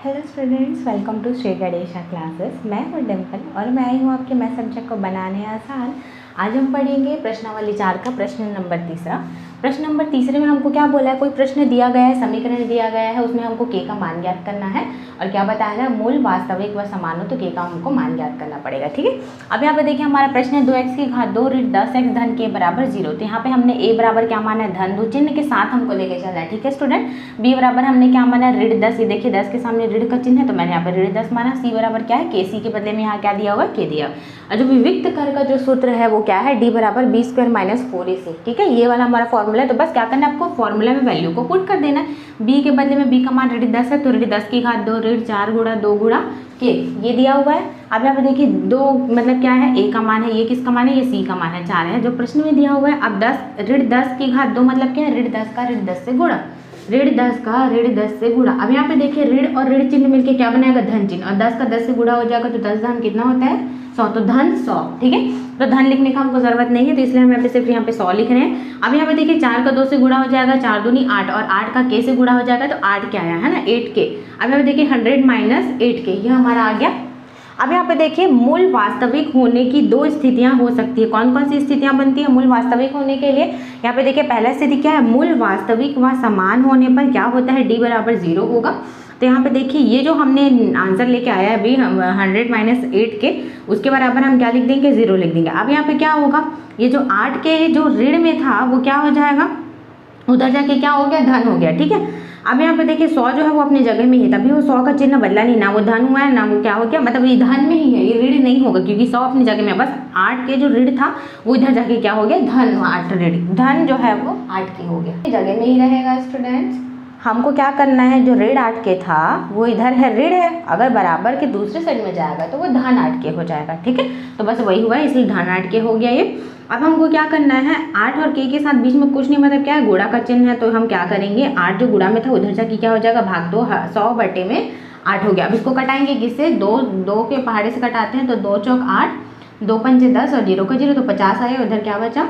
Hello students, welcome to Shri Ganesha classes. मैं हूँ डिम्पल और मैं आई हूँ आपके मैथ सब्जेक्ट को बनाने आसान। आज हम पढ़ेंगे प्रश्नावली 4 का प्रश्न नंबर तीसरा। प्रश्न नंबर तीसरे में हमको क्या बोला है, कोई प्रश्न दिया गया है, समीकरण दिया गया है, उसमें हमको के का मान ज्ञात करना है और क्या बताया है, मूल वास्तविक व समान हो तो के का हमको मान ज्ञात करना पड़ेगा। ठीक है, अब यहाँ पे देखिए हमारा प्रश्न है 2x की घात 2 ऋण 10x धन के बराबर 0। तो यहाँ पे हमने a बराबर क्या माना है, धन 2 चिन्ह के साथ हमको लेके चलना है। ठीक है स्टूडेंट, b बराबर हमने क्या माना है, ऋण 10। ये देखिए 10 के सामने ऋण का चिन्ह है तो मैंने यहाँ पे ऋण 10 माना। c बराबर क्या है, के सी के बदले में यहाँ क्या दिया हुआ, के दिया। और जो विविक्त कर का जो सूत्र है वो क्या है, d बराबर b स्क्वायर माइनस 4ac। ठीक है, ये वाला हमारा फॉर्मूला है। तो बस क्या करना है, आपको फॉर्मूला में वैल्यू को पुट कर देना है। b के बदले में b का मान ऋण 10 है तो ऋण 10 की घात 2 ऋण 4 गुणा 2 गुणा के, ये दिया हुआ है। अब यहाँ पे देखिए 2 मतलब क्या है, a का मान है, ये किसका मान है, ये c का मान है, 4 है जो प्रश्न में दिया हुआ है। अब 10 ऋण 10 की घात 2 मतलब क्या है, ऋण 10 का ऋण 10 से गुणा, ऋण 10 का ऋण 10 से गुणा। अब यहाँ पे देखिए ऋण और ऋण चिन्ह मिलके क्या बनाएगा, धन चिन्ह, और 10 का 10 से गुणा हो जाएगा तो 10 धन कितना होता है, 100, तो धन 100। ठीक है, तो धन लिखने का हमको जरूरत नहीं है तो इसलिए हम यहाँ पे सिर्फ यहाँ पे 100 लिख रहे हैं। अब यहाँ पे देखिए 4 का 2 से गुणा हो जाएगा, 4 दूनी 8, और 8 का के से गुणा हो जाएगा तो 8 क्या आया है ना, 8 के। अब यहाँ पे देखिए 100 माइनस 8 के, ये हमारा आ गया। अब यहाँ पे देखिए मूल वास्तविक होने की 2 स्थितियां हो सकती है। कौन कौन सी स्थितियां बनती है मूल वास्तविक होने के लिए, यहाँ पे देखिए पहला स्थिति क्या है, मूल वास्तविक व समान होने पर क्या होता है, d बराबर 0 होगा। तो यहाँ पे देखिए ये जो हमने आंसर लेके आया है अभी 100 माइनस 8 के, उसके बराबर हम क्या लिख देंगे, 0 लिख देंगे। अब यहाँ पे क्या होगा, ये जो 8 के जो ऋण में था वो क्या हो जाएगा, उधर जाके क्या हो गया, धन हो गया। ठीक है, अब यहाँ पे देखिए 100 जो है वो अपनी जगह में ही, तभी वो 100 का चिन्ह बदला नहीं, ना वो धन हुआ है ना वो क्या हो गया, मतलब ये धन में ही है, ये ऋण नहीं होगा क्योंकि 100 अपनी जगह में, बस 8 के जो ऋण था वो इधर जाके क्या हो गया, धन, 8 ऋण, धन जो है वो 8 के हो गया, जगह में ही रहेगा। स्टूडेंट्स हमको क्या करना है, जो ऋण 8 के था वो इधर है, ऋण है, अगर बराबर के दूसरे साइड में जाएगा तो वो धन 8 के हो जाएगा। ठीक है, तो बस वही हुआ है, इसलिए धन 8 के हो गया ये। अब हमको क्या करना है, 8 और के साथ बीच में कुछ नहीं, मतलब क्या है, गुणा का चिन्ह है, तो हम क्या करेंगे, 8 जो गुणा में था उधर जाके क्या हो जाएगा, भाग 2, 100 बटे में 8 हो गया। अब इसको कटाएंगे किससे, 2 के पहाड़े से कटाते हैं तो 2 चौक 8, 2 पंचे 10 और 0 का 0 तो 50 आया, उधर क्या बचा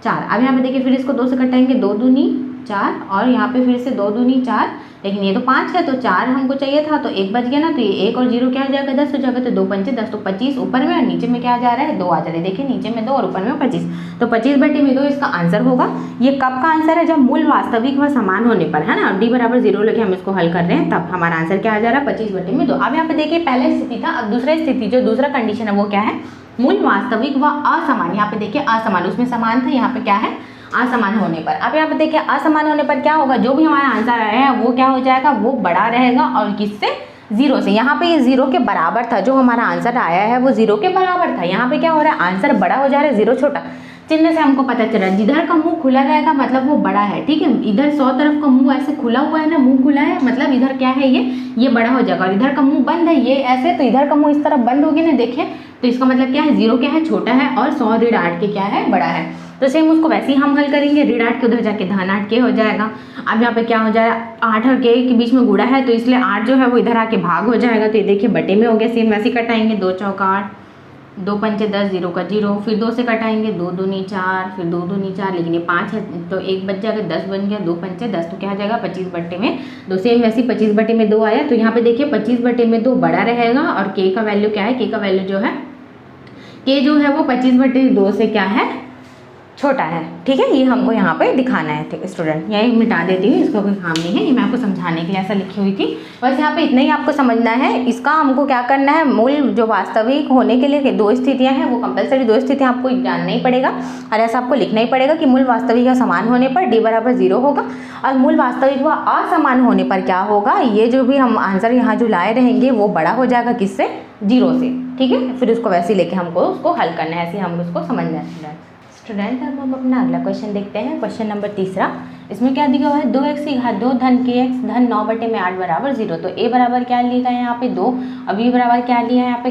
4। अब यहाँ पे देखिए फिर इसको 2 से कटाएंगे, 2 दूनी 4 और यहाँ पे फिर से 2 दूनी 4, लेकिन ये तो 5 है तो 4 हमको चाहिए था तो 1 बच गया ना, तो ये 1 और 0 क्या हो जाएगा, 10 हो जाएगा, तो 2 पंचे 10, तो 25 ऊपर में और नीचे में क्या जा रहा है, 2 आ जा रहा है। देखिए नीचे में 2 और ऊपर में 25, तो 25 बटे में 2 इसका आंसर होगा। ये कब का आंसर है, जब मूल वास्तविक व समान होने पर, है ना, d बराबर 0 लेके हम इसको हल कर रहे हैं, तब हमारा आंसर क्या आ जा रहा है, 25 बटे में 2। अब यहाँ पे देखिए पहला स्थिति था, अब दूसरा स्थिति जो दूसरा कंडीशन है वो क्या है, मूल वास्तविक व असमान। यहाँ पे देखिए असमान, उसमें समान था, यहाँ पे क्या है, असमान होने पर। अब यहाँ पे देखिए असमान होने पर क्या होगा, जो भी हमारा आंसर आया है वो क्या हो जाएगा, वो बड़ा रहेगा और किससे, 0 से। यहाँ पे ये 0 के बराबर था, जो हमारा आंसर आया है वो 0 के बराबर था। यहाँ पे क्या हो रहा है, आंसर बड़ा हो जा रहा है, 0 छोटा। चिन्ह से हमको पता चल रहा है जिधर का मुंह खुला रहेगा मतलब वो बड़ा है। ठीक है, इधर 100 तरफ का मुंह ऐसे खुला हुआ है ना, मुंह खुला है मतलब इधर क्या है, ये बड़ा हो जाएगा, और इधर का मुंह बंद है ये ऐसे, तो इधर का मुंह इस तरफ बंद होगी ना, देखिए, तो इसका मतलब क्या है, 0 क्या है, छोटा है, और 100 ऋण 8 के क्या है, बड़ा है। तो सेम उसको वैसे ही हम हल करेंगे, ऋण 8 के उधर जाके धन 8 के हो जाएगा। अब यहाँ पे क्या हो जाएगा, 8 और के बीच में गुणा है तो इसलिए 8 जो है वो इधर आके भाग हो जाएगा, तो ये देखिए बटे में हो गया। सेम वैसे कटाएंगे, 2 चौक 8, 2 पंचे 10, 0 का 0, फिर 2 से कटाएंगे, 2 दूनी 4, फिर 2 दूनी 4, लेकिन ये 5 है तो 1 बच जाएगा, 10 बन गया, 2 पंचे 10 तो क्या हो जाएगा, 25 बटे में 2। सेम वैसे 25 बटे में 2 आया, तो यहाँ पे देखिए 25 बटे में 2 बड़ा रहेगा, और के का वैल्यू क्या है, के का वैल्यू जो है, के जो है वो 25 बटे 2 से क्या है, छोटा है। ठीक है, ये हमको यहाँ पे दिखाना है। ठीक स्टूडेंट, यही मिटा देती हूँ, इसका कोई काम नहीं है, ये मैं आपको समझाने के लिए ऐसा लिखी हुई थी। बस यहाँ पे इतना ही आपको समझना है। इसका हमको क्या करना है, मूल जो वास्तविक होने के लिए 2 स्थितियाँ हैं, वो कंपलसरी 2 स्थितियाँ आपको जानना ही पड़ेगा, और ऐसा आपको लिखना ही पड़ेगा कि मूल वास्तविक या समान होने पर d बराबर 0 होगा, और मूल वास्तविक व असमान होने पर क्या होगा, ये जो भी हम आंसर यहाँ जो लाए रहेंगे वो बड़ा हो जाएगा, किससे, 0 से। ठीक है, फिर उसको वैसे लेके हमको उसको हल करना है, ऐसे हम उसको समझना है। स्टूडेंट अब हम अपना अगला क्वेश्चन देखते हैं, क्वेश्चन नंबर तीसरा। इसमें क्या दिया हुआ है, 2x की घात 2 धन के x धन 9 बटे में 8 बराबर 0। तो a बराबर क्या लिया है यहाँ पे 2, और b बराबर क्या लिया है यहाँ पे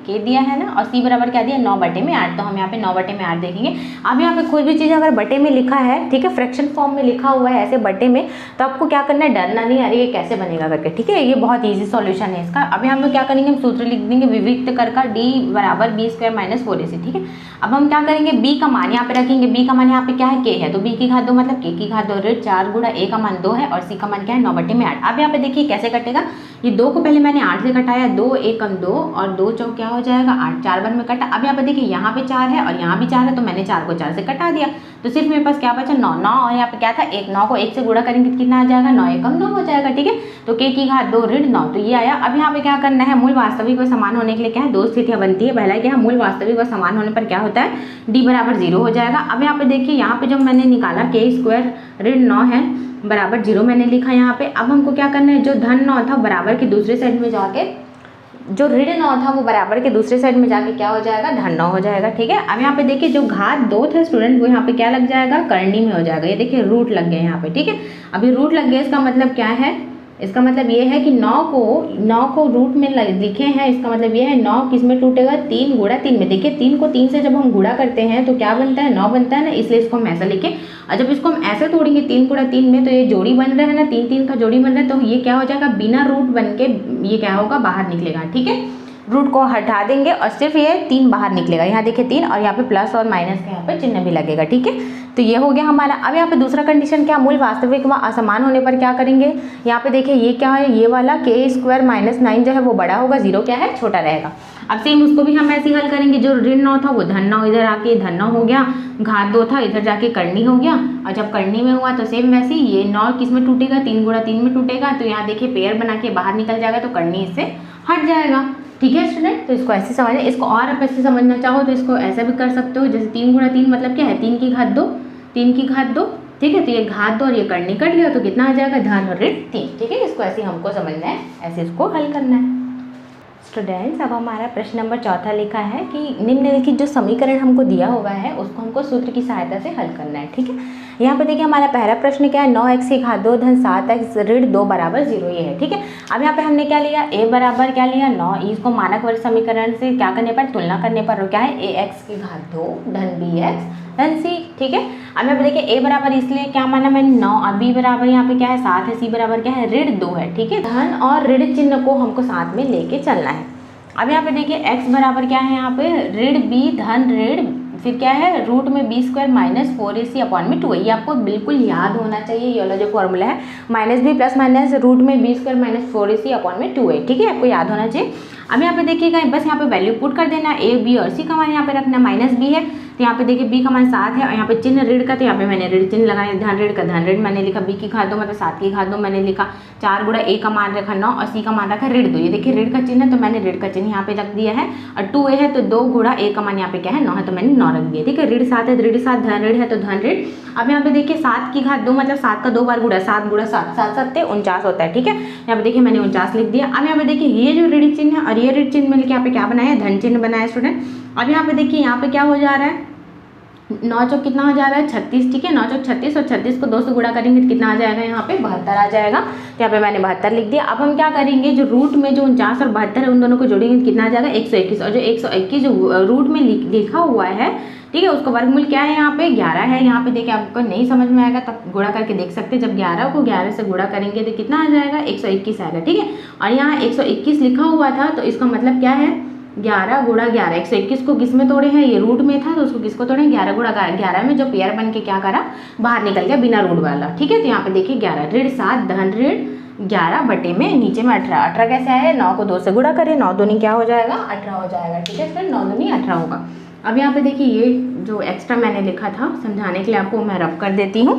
k दिया है ना, और c बराबर क्या दिया 9 बटे में 8। तो हम यहाँ पे 9 बटे में 8 देखेंगे। अब यहाँ पे कोई भी चीज़ अगर बटे में लिखा है, ठीक है, फ्रैक्शन फॉर्म में लिखा हुआ है ऐसे बटे में, तो आपको क्या करना है, डरना नहीं, अरे ये कैसे बनेगा करके। ठीक है, ये बहुत ईजी सॉल्यूशन है इसका। अभी हम लोग क्या करेंगे, हम सूत्र लिख देंगे विविक्त कर का d बराबर b स्क्वायर माइनस 4ac। ठीक है, अब हम क्या करेंगे, b का मान यहाँ पे रखेंगे, b का मान यहाँ पे क्या है, k है, तो b की घात 2 मतलब k की घात 2 ऋण 4 गुणा a का मान 2 है, और c का मान क्या है, 9 बटे में 8। अब यहाँ पे देखिए कैसे कटेगा, ये 2 को पहले मैंने 8 से घटाया, 2 एकम 2 और 2 चौक क्या हो जाएगा 8, 4 बार में कटा। अब यहाँ पे देखिए यहाँ पे 4 है और यहाँ भी 4 है, तो मैंने 4 को 4 से कटा दिया, तो सिर्फ मेरे पास क्या बचा 9 और यहाँ पे क्या था 1, 9 को 1 से गुणा करेंगे तो कितना आ जाएगा 9 एकम 9 हो जाएगा। ठीक है, तो k की घात 2 ऋण 9, तो ये आया। अब यहाँ पे क्या करना है, मूल वास्तविक व समान होने के लिए क्या है, दो स्थितियां बनती है। पहला क्या है, मूल वास्तविक व समान होने पर क्या होता है d बराबर 0 हो जाएगा। अब यहाँ पे देखिए यहाँ पे जब मैंने निकाला k स्क्वायर ऋण 9 है बराबर 0 मैंने लिखा यहाँ पे। अब हमको क्या करना है, जो धन 9 था बराबर के दूसरे साइड में जाके, जो ऋण 9 था वो बराबर के दूसरे साइड में जाके क्या हो जाएगा धन 9 हो जाएगा। ठीक है, अब यहाँ पे देखिए जो घात 2 था स्टूडेंट वो यहाँ पे क्या लग जाएगा करनी में हो जाएगा। ये देखिए रूट लग गया यहाँ पे। ठीक है, अभी रूट लग गया, इसका मतलब क्या है, इसका मतलब ये है कि 9 को रूट में लिखे हैं, इसका मतलब ये है 9 किस में टूटेगा 3 गुणा 3 में। देखिए 3 को 3 से जब हम गुणा करते हैं तो क्या बनता है 9 बनता है ना, इसलिए इसको हम ऐसा लिखे। और जब इसको हम ऐसे तोड़ेंगे 3 गुणा 3 में, तो ये जोड़ी बन रहा है ना, 3 3 का जोड़ी बन रहा है, तो ये क्या हो जाएगा बिना रूट बन के ये क्या होगा बाहर निकलेगा। ठीक है, रूट को हटा देंगे और सिर्फ ये 3 बाहर निकलेगा। यहाँ देखिए 3 और यहाँ पे प्लस और माइनस का यहाँ पे चिन्ह भी लगेगा। ठीक है, तो ये हो गया हमारा। अब यहाँ पे दूसरा कंडीशन क्या, मूल वास्तविक व असमान होने पर क्या करेंगे, यहाँ पे देखिए ये क्या है, ये वाला k स्क्वायर माइनस 9 जो है वो बड़ा होगा, 0 क्या है छोटा रहेगा। अब सेम उसको भी हम ऐसे ही हल करेंगे, जो ऋण 9 था वो धन 9 इधर आके धन 9 हो गया, घात 2 था इधर जाके करनी हो गया, और जब करनी में हुआ तो सेम वैसे ही ये 9 किस में टूटेगा 3 गुणा 3 में टूटेगा, तो यहाँ देखिए पेयर बना के बाहर निकल जाएगा, तो करनी इससे हट जाएगा। ठीक है स्टूडेंट, तो इसको ऐसे समझना। इसको और आप ऐसे समझना चाहो तो इसको ऐसा भी कर सकते हो, जैसे 3 गुणा 3 मतलब क्या है 3 की घात 2, 3 की घात 2। ठीक है, तो ये घात 2 और ये करनी कट गया, तो कितना आ जाएगा धन और ऋण 3। ठीक है, इसको ऐसे हमको समझना है, ऐसे इसको हल करना है। स्टूडेंट्स, अब हमारा प्रश्न नंबर 4 लिखा है कि निम्नलिखित जो समीकरण हमको दिया हुआ है उसको हमको सूत्र की सहायता से हल करना है। ठीक है, यहाँ पे देखिए हमारा पहला प्रश्न क्या है, 9x की घात 2 धन 7x ऋण 2 बराबर 0 ये है। ठीक है, अब यहाँ पे हमने क्या लिया, a बराबर क्या लिया 9, इसको मानक वर्ग समीकरण से क्या करने पर तुलना करने पर क्या है ax की घात 2 धन bx धन c। ठीक है, अब यहाँ पे देखिए a बराबर इसलिए क्या माना मैंने 9 और b बराबर यहाँ पे क्या है 7 है, c बराबर क्या है ऋण 2 है। ठीक है, धन और ऋण चिन्ह को हमको साथ में लेके चलना है। अब यहाँ पे देखिए x बराबर क्या है, यहाँ पे ऋण b धन ऋण फिर क्या है रूट में b square minus 4ac upon में 2a। ये आपको बिल्कुल याद होना चाहिए, ये वाला जो फॉर्मूला है minus b plus minus root में b square minus 4ac upon में 2a। ठीक है, आपको याद होना चाहिए। अब यहाँ पे देखिएगा बस यहाँ पे वैल्यू पुट कर देना, a b और c का मान यहाँ पे रखना, माइनस b है तो यहाँ पे देखिए b का मान 7 है और यहाँ पे चिन्ह ऋण का, तो यहाँ पे मैंने ऋण चिन्ह लगाया, धन ऋण का धन ऋण मैंने लिखा, b की घात 2 मतलब 7 की घात 2 मैंने लिखा, 4 गुणा a का मान रखा 9 और c का मान रखा ऋण 2। ये देखिए ऋण का चिन्ह है तो मैंने ऋण का चिन्ह यहाँ पे रख दिया है, और 2a है तो 2 गुणा a का मान यहाँ पे क्या है 9 है तो मैंने 9 रख दिया। ठीक है, ऋण 7 है तो ऋण 7, धन ऋण है तो धन ऋण। अब यहाँ पे देखिए 7 की घात 2 मतलब 7 का 2 बार गुणा, 7 गुणा 7 7 7 49 होता है। ठीक है, यहाँ पे देखिए मैंने 49 लिख दिया। अब यहाँ पे देखिए ये जो ऋण चिन्ह है और ये ऋण चिन्ह मिलकर यहाँ पे क्या बनाया धन चिन्ह बनाया स्टूडेंट। अब यहाँ पे देखिए यहाँ पे क्या हो जा रहा है 9 चौक कितना हो जा रहा है 36। ठीक है, 9 चौक 36 और 36 को 2 से गुणा करेंगे तो कितना आ जाएगा यहाँ पे 72 आ जाएगा, तो यहाँ पे मैंने 72 लिख दिया। अब हम क्या करेंगे, जो रूट में जो 49 और 72 है उन दोनों को जोड़ेंगे तो कितना आ जाएगा 121, और जो 121 जो रूट में लिखा हुआ है ठीक है उसका वर्गमूल क्या है यहाँ पे 11 है। यहाँ पे देखिए आपको नहीं समझ में आएगा तब गुणा करके देख सकते हैं, जब 11 को 11 से गुणा करेंगे तो कितना आ जाएगा 121 आएगा। ठीक है, और यहाँ 121 लिखा हुआ था तो इसका मतलब क्या है 11 गुणा 11, 121 को किस में तोड़े हैं ये रूट में था तो उसको किसको तोड़े 11 गुणा 11 में जो पेयर बन के क्या करा बाहर निकल गया बिना रूट वाला। ठीक है, तो यहाँ पे देखिए 11 ऋण 7 धन ऋण 11 बटे में नीचे में 18, 18 कैसे आया 9 को 2 से गुणा करें 9 दूनी क्या हो जाएगा 18 हो जाएगा। ठीक है, फिर 9 दूनी 18 होगा। अब यहाँ पे देखिए ये जो एक्स्ट्रा मैंने लिखा था समझाने के लिए आपको मैं रब कर देती हूँ,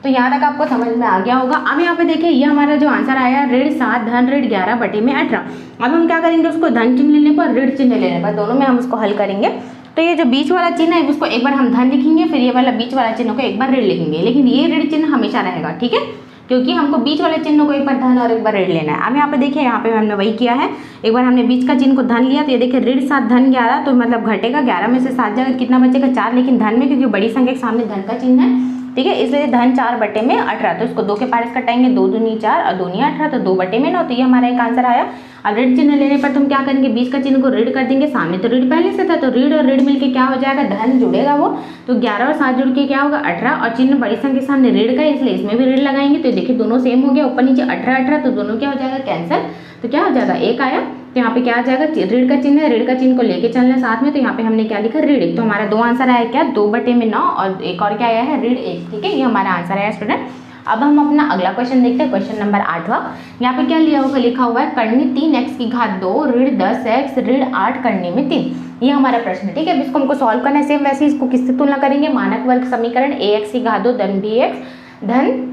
तो यहाँ तक आपको समझ में आ गया होगा। अब यहाँ पे देखिए ये हमारा जो आंसर आया ऋण 7 धन ऋण 11 बटे में 18। अब हम क्या करेंगे उसको धन चिन्ह लेने पर ऋण चिन्ह लेने पर दोनों में हम उसको हल करेंगे। तो ये जो बीच वाला चिन्ह है उसको एक बार हम धन लिखेंगे, फिर ये वाला बीच वाला चिन्ह को एक बार ऋण लिखेंगे, लेकिन ये ऋण चिन्ह हमेशा रहेगा। ठीक है, क्योंकि हमको बीच वाले चिन्ह को एक बार धन और एक बार ऋण लेना है। अब यहाँ पे देखिए यहाँ पे हमने वही किया है, एक बार हमने बीच का चिन्ह को धन लिया तो ये देखिए ऋण 7 धन 11 तो मतलब घटेगा 11 में से 7 जाएगा कितना बचेगा 4, लेकिन धन में क्योंकि बड़ी संख्या के सामने धन का चिन्ह है ठीक है इसलिए धन 4 बटे में 18, तो इसको 2 के पार कटाएंगे 2 दूनी 4 और 2 नी 18 तो 2 बटे में 9, तो ये हमारा एक आंसर आया। अब ऋण चिन्ह लेने पर तुम क्या करेंगे बीच का चिन्ह को ऋण कर देंगे, सामने तो ऋण पहले से था तो ऋण और ऋण मिलके क्या हो जाएगा धन जुड़ेगा वो, तो 11 और 7 जुड़ के क्या होगा 18 और चिन्ह बड़ी संख्या के सामने ऋण का इसलिए इसमें भी ऋण लगाएंगे, तो देखिए दोनों सेम हो गया ऊपर नीचे 18 18 तो दोनों क्या हो जाएगा कैंसिल, तो क्या हो जाएगा 1 आया। तो यहाँ पे क्या आ जाएगा ऋण का चिन्ह है, ऋण का चिन्ह को लेके चलना है साथ में, तो यहाँ पे हमने क्या लिखा ऋण 1, तो हमारा 2 आंसर आया क्या 2 बटे में 9 और एक और क्या आया है ऋण 1। ठीक है, ये हमारा आंसर आया स्टूडेंट। अब हम अपना अगला क्वेश्चन देखते हैं, क्वेश्चन नंबर 8वां। यहाँ पे क्या लिखा हुआ है, करनी 3x की घात 2 ऋण 10x ऋण 8 करने में 3। ये हमारा प्रश्न है, ठीक है। अब इसको हमको सॉल्व करना है सेम वैसे इसको किससे तुलना करेंगे, मानक वर्ग समीकरण ax की घात 2 धन bx धन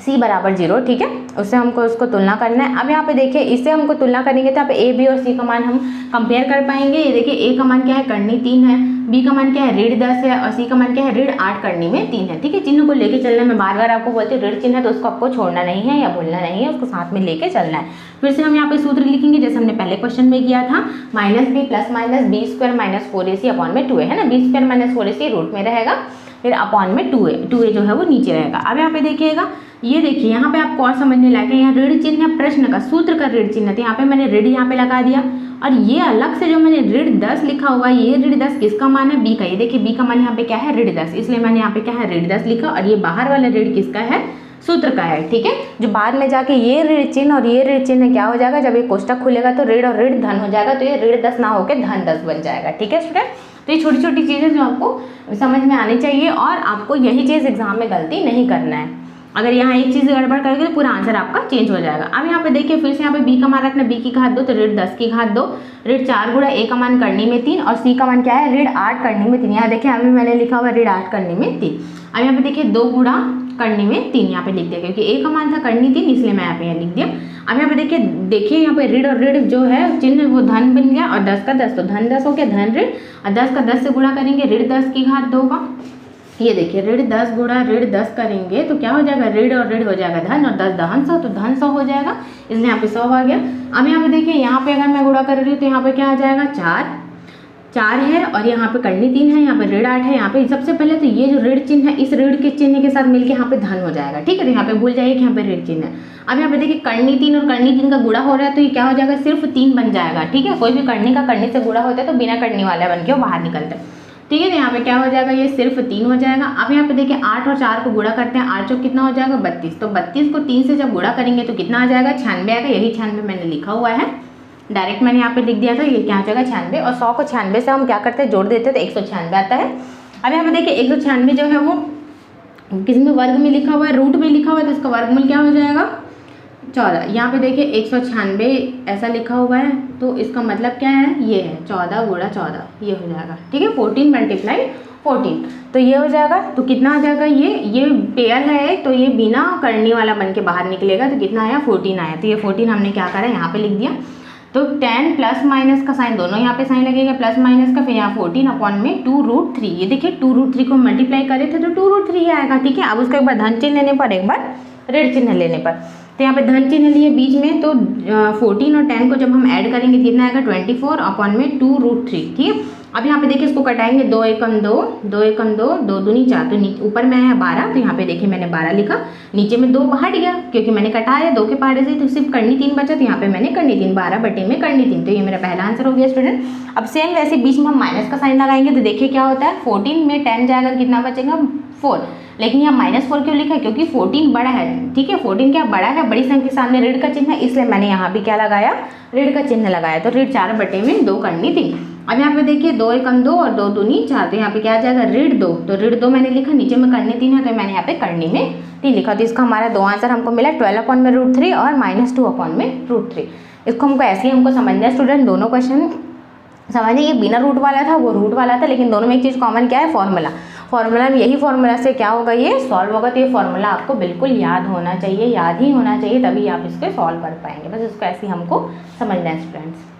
c बराबर 0, ठीक है। उससे हमको उसको तुलना करना है। अब यहाँ पे देखिए इससे हमको तुलना करेंगे तो यहाँ पे a b और c का मान हम कंपेयर कर पाएंगे। ये देखिए a का मान क्या है, करनी 3 है, b का मान क्या है, ऋण 10 है, और c का मान क्या है, ऋण 8 करनी में 3 है, ठीक है। चिन्ह को लेके चलना है, मैं बार बार आपको बोलती हूँ ऋण चिन्ह है तो उसको आपको छोड़ना नहीं है या भूलना नहीं है, उसको साथ में लेके चलना है। फिर से हम यहाँ पे सूत्र लिखेंगे जैसे हमने पहले क्वेश्चन में किया था, -b plus minus b square minus 4ac upon में 2a है ना, b square minus 4ac root में रहेगा, फिर अपॉन में 2a जो है वो नीचे रहेगा। अब यहाँ पे देखिएगा, ये देखिए यहाँ पे आपको और समझने लायक है, यहाँ ऋण चिन्ह है, प्रश्न का सूत्र का ऋण चिन्ह है, यहाँ पे मैंने ऋण यहाँ पे लगा दिया, और ये अलग से जो मैंने ऋण 10 लिखा हुआ है, ये ऋण 10 किसका मान है, b का। ये देखिए b का मान यहाँ पे क्या है, ऋण 10, इसलिए मैंने यहाँ पे क्या है, ऋण 10 लिखा, और ये बाहर वाला ऋण किसका है, सूत्र का है, ठीक है। जो बाद में जाके ये ऋण चिन्ह और ये ऋण चिन्ह क्या हो जाएगा, जब ये कोष्टक खुलेगा तो ऋण और ऋण धन हो जाएगा, तो ये ऋण 10 ना होकर धन 10 बन जाएगा, ठीक है स्टूडेंट। तो ये छोटी छोटी चीज़ें जो आपको समझ में आनी चाहिए, और आपको यही चीज़ एग्जाम में गलती नहीं करना है। अगर यहाँ एक चीज़ गड़बड़ करोगे तो पूरा आंसर आपका चेंज हो जाएगा। अब यहाँ पे देखिए फिर से यहाँ पे b का मान रखना, b की घात 2 तो ऋण 10 की घात 2, ऋण 4 गुणा a का मान करनी में 3, और c का मान क्या है, ऋण 8 करनी में 3। यहाँ देखिए अभी मैंने लिखा हुआ ऋण 8 करनी में 3। अब यहाँ पे देखिए 2 गुणा करनी में 3 यहाँ पे लिख दिया, क्योंकि a का मान था करनी 3, इसलिए मैं यहाँ पे लिख दिया। अब यहाँ पे देखिए यहाँ पे ऋण और ऋण जो है चिन्ह वो धन बन गया, और 10 का 10 तो धन 10 हो गया, धन ऋण, और 10 का 10 से गुणा करेंगे ऋण 10 की घात 2 का। ये देखिए ऋण 10 गुणा ऋण 10 करेंगे तो क्या हो जाएगा, ऋण और ऋण हो जाएगा धन, और 10 दहन 100 तो धन 100 हो जाएगा, इसलिए यहाँ पे 100 आ गया। अब यहाँ पे देखिए यहाँ पे अगर मैं गुणा कर रही हूँ तो यहाँ पे क्या आ जाएगा, 4 है, और यहाँ पे करनी 3 है, यहाँ पे ऋण 8 है। यहाँ पे सबसे पहले तो ये जो ऋण चिन्ह है इस ऋण के चिन्ह के साथ मिलकर यहाँ पे धन हो जाएगा, ठीक है। तो यहाँ पे भूल जाइए कि यहाँ पे ऋण चिन्ह है। अब यहाँ पे देखिए करनी 3 और करनी 3 का गुणा हो रहा है, तो ये क्या हो जाएगा, सिर्फ 3 बन जाएगा, ठीक है। कोई भी करनी का करनी से गुणा होता है तो बिना करनी वाला बन के वो बाहर निकलता है, ठीक है। तो यहाँ पे क्या हो जाएगा, ये सिर्फ 3 हो जाएगा। अब यहाँ पे देखिए 8 और 4 को गुणा करते हैं, 8 चौक कितना हो जाएगा, 32, तो 32 को 3 से जब गुणा करेंगे तो कितना आ जाएगा, 96 आएगा। यही 96 मैंने लिखा हुआ है, डायरेक्ट मैंने यहाँ पे लिख दिया था, ये क्या हो जाएगा 96, और 100 को 96 से हम क्या करते हैं, जोड़ देते हैं तो 196 आता है। अब यहाँ पे देखिए 196 जो है वो किस में, वर्ग में लिखा हुआ है, रूट में लिखा हुआ है, तो इसका वर्गमूल क्या हो जाएगा, 14। यहाँ पे देखिए 196 ऐसा लिखा हुआ है, तो इसका मतलब क्या है, ये है 14 गुणा 14, ये हो जाएगा, ठीक है। 14 मल्टीप्लाई 14, तो ये हो जाएगा, तो कितना आ जाएगा, ये पेयर है तो ये बिना करने वाला बन के बाहर निकलेगा, तो कितना आया, 14 आया। तो ये 14 हमने क्या करा, यहाँ पे लिख दिया। तो 10 प्लस माइनस का साइन दोनों यहाँ पे साइन लगेगा, प्लस माइनस का, फिर यहाँ 14 अपॉन में 2√3। ये देखिए 2√3 को मल्टीप्लाई करे थे तो 2√3 ही आएगा, ठीक है। अब उसको एक बार धन चिन्ह लेने पर, एक बार ऋण चिन्ह लेने पर, तो यहाँ पे धन चिन्ह लिए बीच में, तो 14 और 10 को जब हम ऐड करेंगे कितना आएगा, 24 अपॉन में 2√3, ठीक है। अब यहाँ पे देखिए इसको कटाएंगे, 2 एकम 2, 2 एकम 2, 2 दूनी 4, तो ऊपर में आया 12, तो यहाँ पे देखिए मैंने 12 लिखा, नीचे में 2 हट गया क्योंकि मैंने कटाया 2 के पहाड़े से, तो सिर्फ करनी 3 बचा, तो यहाँ पे मैंने करनी 3, 12 बटे में करनी 3, तो ये मेरा पहला आंसर हो गया स्टूडेंट। अब सेम वैसे बीच में हम माइनस का साइन लगाएंगे, तो देखिए क्या होता है, 14 में 10 जाएगा तो कितना बचेगा, 4, लेकिन यहाँ -4 क्यों लिखा है, क्योंकि 14 बड़ा है, ठीक है। 14 क्या बड़ा है, बड़ी संख्या के सामने ऋण का चिन्ह है, इसलिए मैंने यहाँ भी क्या लगाया, ऋण का चिन्ह लगाया, तो ऋण 4 बटे में 2 करनी 3। अब यहाँ पे देखिए 2 एकम 2 और 2 दूनी 4, तो यहाँ पे क्या आ जाएगा, ऋण 2, तो ऋण 2 मैंने लिखा, नीचे में करनी 3 है तो मैंने यहाँ पे करनी में 3 लिखा, तो इसका हमारा 2 आंसर हमको मिला, 12 अपॉन में √3 और -2 अपॉन में √3। इसको हमको ऐसे ही हमको समझना है स्टूडेंट, दोनों क्वेश्चन समझिए, ये बिना रूट वाला था, वो रूट वाला था, लेकिन दोनों में एक चीज़ कॉमन क्या है, फॉर्मूला में यही फॉर्मूला से क्या होगा, ये सॉल्व होगा। तो ये फॉर्मूला आपको बिल्कुल याद होना चाहिए, याद ही होना चाहिए, तभी आप इसको सॉल्व कर पाएंगे। बस इसको ऐसे ही हमको समझना है स्टूडेंट्स।